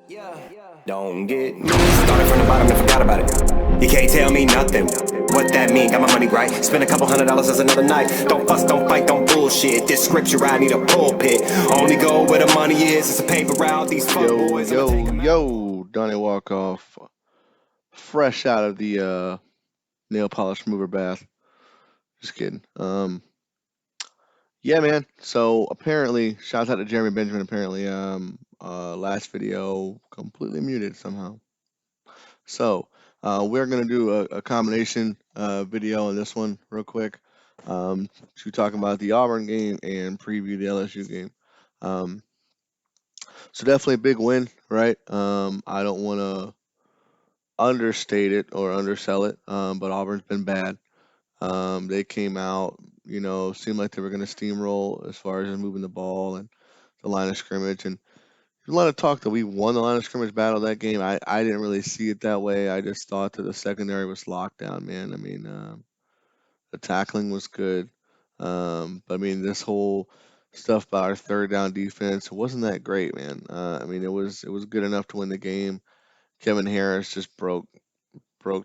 Don't get me started from the bottom and forgot about it. You can't tell me nothing. What that mean? Got my money right. Spend a couple $100 as another night. Don't fuss, don't fight, don't bullshit. This scripture, I need a pulpit. Only go where the money is. It's a paper route. These fuck boys. Yo, Donnie Walkoff, fresh out of the nail polish remover bath. Just kidding. Yeah, man. So apparently, shout out to Jeremy Benjamin. Apparently, last video completely muted somehow. So we're gonna do a combination video on this one real quick. To talk about the Auburn game and preview the LSU game. So definitely a big win, right? I don't want to understate it or undersell it, but Auburn's been bad. They came out, seemed like they were going to steamroll as far as moving the ball and the line of scrimmage. And there's a lot of talk that we won the line of scrimmage battle that game. I didn't really see it that way. I just thought that the secondary was locked down, man. I mean, the tackling was good. But I mean, this whole stuff about our third down defense wasn't that great, man. I mean, it was good enough to win the game. Kevin Harris just broke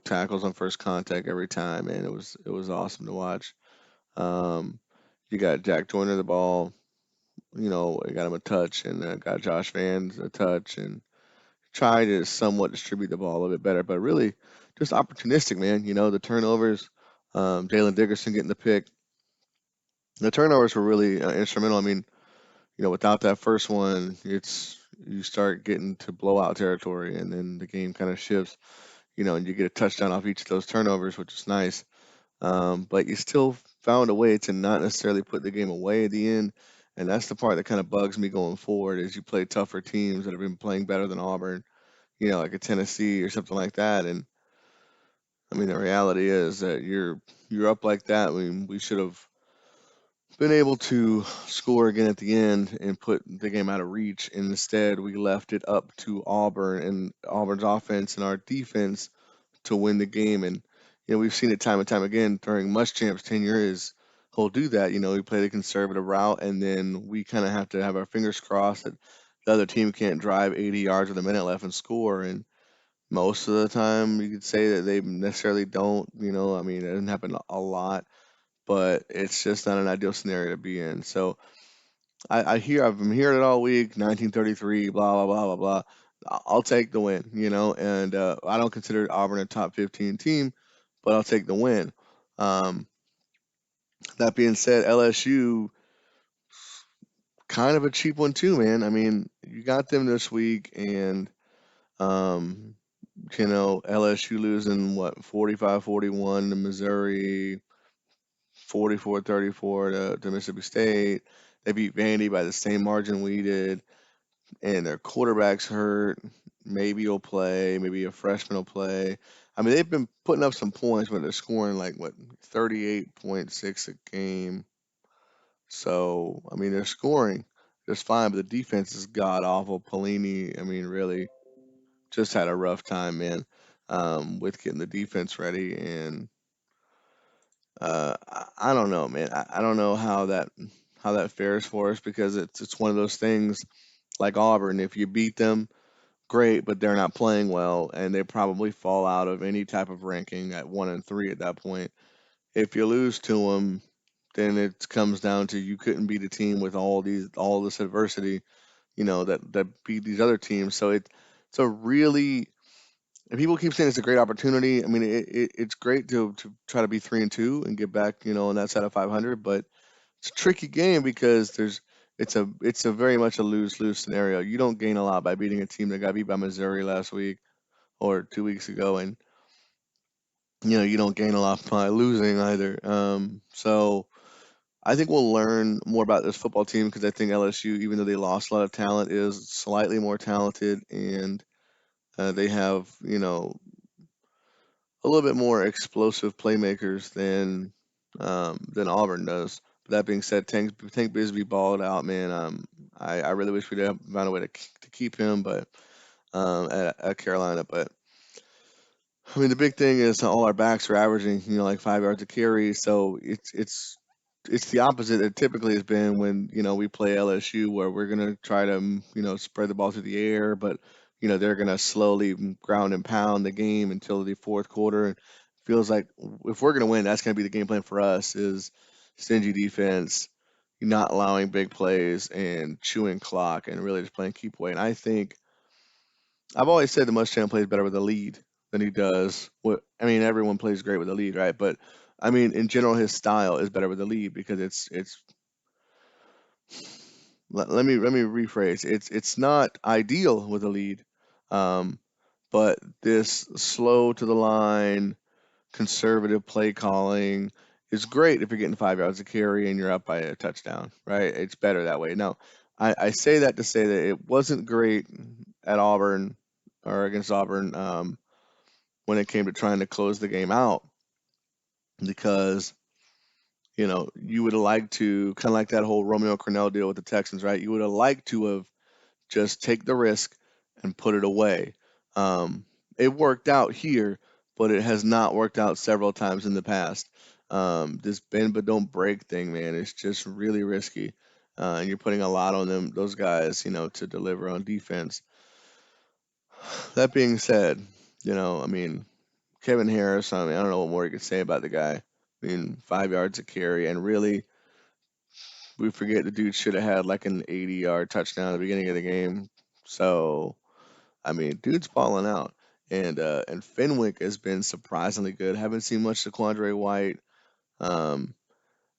tackles on first contact every time, and it was awesome to watch. You got Jack Joyner the ball, I got him a touch, and got Josh Vans a touch, and try to somewhat distribute the ball a little bit better, but really just opportunistic, man. The turnovers, Jalen Dickerson getting the pick, the turnovers were really instrumental. I mean, without that first one, you start getting to blowout territory, and then the game kind of shifts. And you get a touchdown off each of those turnovers, which is nice. But you still found a way to not necessarily put the game away at the end. And that's the part that kind of bugs me going forward is you play tougher teams that have been playing better than Auburn, like a Tennessee or something like that. And I mean, the reality is that you're up like that. I mean, we should have been able to score again at the end and put the game out of reach. And instead, we left it up to Auburn and Auburn's offense and our defense to win the game. And we've seen it time and time again during Muschamp's tenure is he'll do that. We play the conservative route, and then we kind of have to have our fingers crossed that the other team can't drive 80 yards with a minute left and score. And most of the time, you could say that they necessarily don't. I mean, it doesn't happen a lot, but it's just not an ideal scenario to be in. So I've been hearing it all week. 1933, blah blah blah blah blah. I'll take the win, and I don't consider Auburn a top 15 team, but I'll take the win. Um, that being said, LSU kind of a cheap one too, man. I mean, you got them this week, and um, LSU losing what 45-41 to Missouri, 44-34 to Mississippi State. They beat Vandy by the same margin we did, and their quarterback's hurt. Maybe he'll play. Maybe a freshman will play. I mean, they've been putting up some points, but they're scoring 38.6 a game. So I mean, they're scoring just fine, but the defense is god awful. Pelini, I mean, really just had a rough time, man, with getting the defense ready. And I don't know, man. I don't know how that fares for us because it's one of those things like Auburn. If you beat them, great, but they're not playing well, and they probably fall out of any type of ranking at 1 and 3 at that point. If you lose to them, then it comes down to you couldn't beat a team with all this adversity, that beat these other teams. So it's a really and people keep saying it's a great opportunity. I mean, it's great to try to be 3-2 and get back, on that side of 500, but it's a tricky game because it's a very much a lose-lose scenario. You don't gain a lot by beating a team that got beat by Missouri last week or 2 weeks ago, and you don't gain a lot by losing either. So I think we'll learn more about this football team because I think LSU, even though they lost a lot of talent, is slightly more talented, and they have a little bit more explosive playmakers than Auburn does. But that being said, Tank Bisbee balled out, man. I really wish we'd have found a way to keep him, but at Carolina. But I mean, the big thing is all our backs are averaging, like 5 yards a carry. So it's the opposite it typically has been when we play LSU, where we're gonna try to spread the ball through the air, but they're going to slowly ground and pound the game until the fourth quarter. And feels like if we're going to win, that's going to be the game plan for us is stingy defense, not allowing big plays and chewing clock and really just playing keep away. And I think I've always said the Muschamp plays better with a lead than he does. I mean, everyone plays great with a lead, right? But I mean, in general, his style is better with a lead because it's. Let me rephrase. It's not ideal with a lead, um, but this slow to the line, conservative play calling is great if you're getting 5 yards of carry and you're up by a touchdown, right? It's better that way. Now, I say that to say that it wasn't great at Auburn or against Auburn when it came to trying to close the game out because you would have liked to kind of like that whole Romeo Cornell deal with the Texans, right? You would have liked to have just take the risk and put it away. It worked out here, but it has not worked out several times in the past. This bend but don't break thing, man, is just really risky. And you're putting a lot on those guys, to deliver on defense. That being said, I mean, Kevin Harris, I mean, I don't know what more you could say about the guy. I mean, 5 yards of carry, and really, we forget the dude should have had like an 80-yard touchdown at the beginning of the game. So, I mean, dude's balling out. And Fenwick has been surprisingly good. Haven't seen much of Quandre White. Um,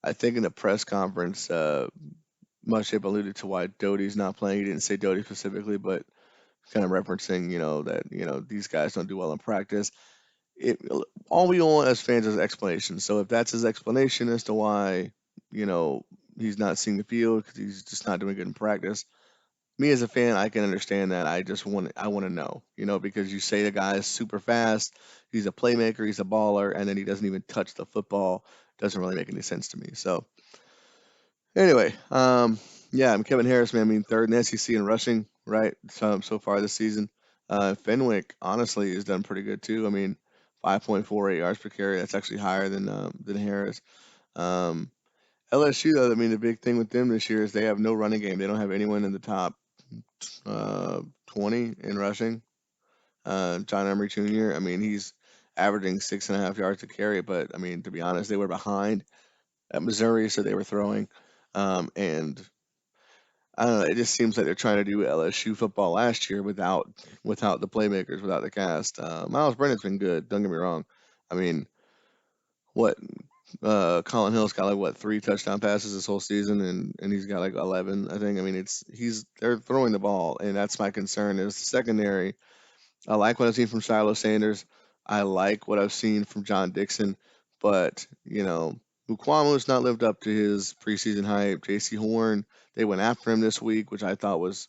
I think in the press conference, Muschamp alluded to why Doty's not playing. He didn't say Doty specifically, but kind of referencing, that these guys don't do well in practice. It all we want as fans is explanation. So if that's his explanation as to why, you know, he's not seeing the field because he's just not doing good in practice, me as a fan, I can understand that. I want to know, because you say the guy is super fast, he's a playmaker, he's a baller, and then he doesn't even touch the football. Doesn't really make any sense to me. So anyway, yeah, I'm Kevin Harris, man. I mean, third in the SEC in rushing, right? So far this season. Fenwick honestly has done pretty good too. I mean, 5.48 yards per carry. That's actually higher than Harris. Um, LSU though, I mean, the big thing with them this year is they have no running game. They don't have anyone in the top 20 in rushing. John Emery Jr. I mean, he's averaging 6.5 yards to carry, but I mean, to be honest, they were behind at Missouri, so they were throwing. And I don't know. It just seems like they're trying to do LSU football last year without the playmakers, without the cast. Miles Brennan's been good. Don't get me wrong. I mean, what Colin Hill's got like what 3 touchdown passes this whole season, and he's got like 11, I think. I mean, they're throwing the ball, and that's my concern is the secondary. I like what I've seen from Shiloh Sanders. I like what I've seen from John Dixon, but Ukwamu's not lived up to his preseason hype. J.C. Horn, they went after him this week, which I thought was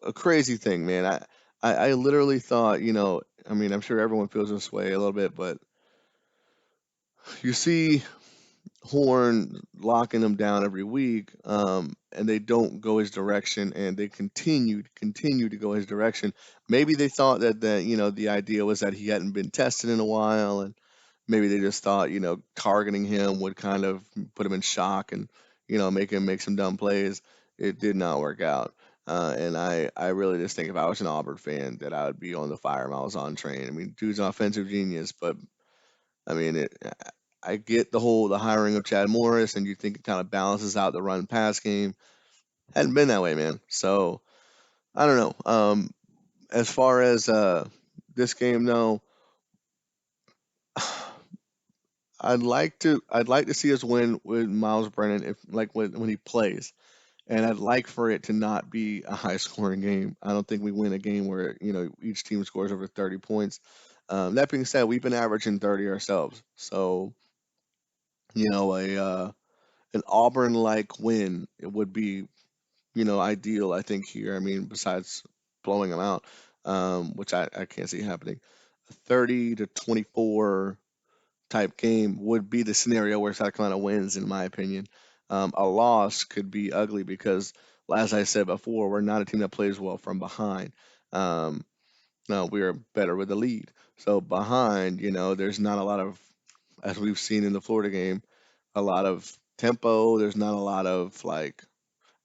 a crazy thing, man. I literally thought, I mean, I'm sure everyone feels this way a little bit, but you see Horn locking him down every week, and they don't go his direction, and they continue to go his direction. Maybe they thought that the idea was that he hadn't been tested in a while, and maybe they just thought targeting him would kind of put him in shock and make him make some dumb plays. It did not work out. And I really just think if I was an Auburn fan that I would be on the fire miles on train. I mean, dude's an offensive genius, but I mean, I get the hiring of Chad Morris, and you think it kind of balances out the run pass game. Hadn't been that way, man. So I don't know. As far as this game, though, I'd like to see us win with Miles Brennan if like when he plays, and I'd like for it to not be a high scoring game. I don't think we win a game where each team scores over 30 points. That being said, we've been averaging 30 ourselves, so a an Auburn like win it would be ideal. I think here. I mean, besides blowing them out, which I can't see happening. A 30-24 type game would be the scenario where South Carolina wins, in my opinion. A loss could be ugly because, as I said before, we're not a team that plays well from behind. Um, no, we're better with the lead. So behind, there's not a lot of, as we've seen in the Florida game, a lot of tempo. There's not a lot of like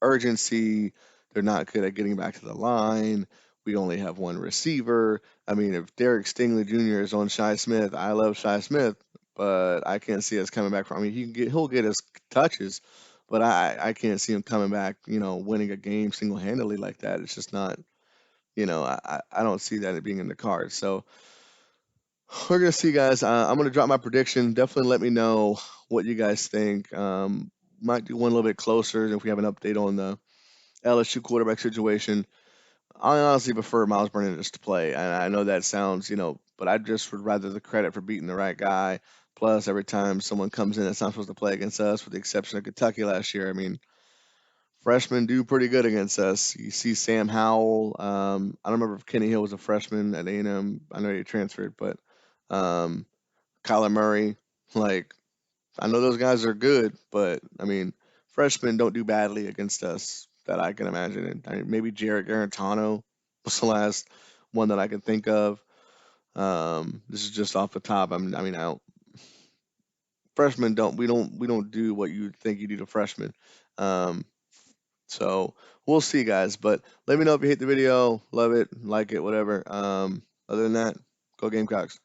urgency. They're not good at getting back to the line. we only have one receiver. I mean, if Derek Stingley Jr. is on Shi Smith, I love Shi Smith, but I can't see us coming back from. I mean, he'll get his touches, but I can't see him coming back. Winning a game single handedly like that. It's just not. I don't see that being in the cards. So we're gonna see, guys. I'm gonna drop my prediction. Definitely let me know what you guys think. Might do one a little bit closer if we have an update on the LSU quarterback situation. I honestly prefer Miles Brennan to play, and I know that sounds, but I just would rather the credit for beating the right guy. Plus, every time someone comes in that's not supposed to play against us, with the exception of Kentucky last year, I mean, freshmen do pretty good against us. You see Sam Howell. I don't remember if Kenny Hill was a freshman at A&M. I know he transferred, but um, Kyler Murray, like I know those guys are good, but I mean, freshmen don't do badly against us that I can imagine. And maybe Jarrett Garantano was the last one that I can think of. This is just off the top. I mean, freshmen we don't do what you think you do to freshmen. Um, so we'll see, guys. But let me know if you hate the video, love it, like it, whatever. Other than that, go Gamecocks.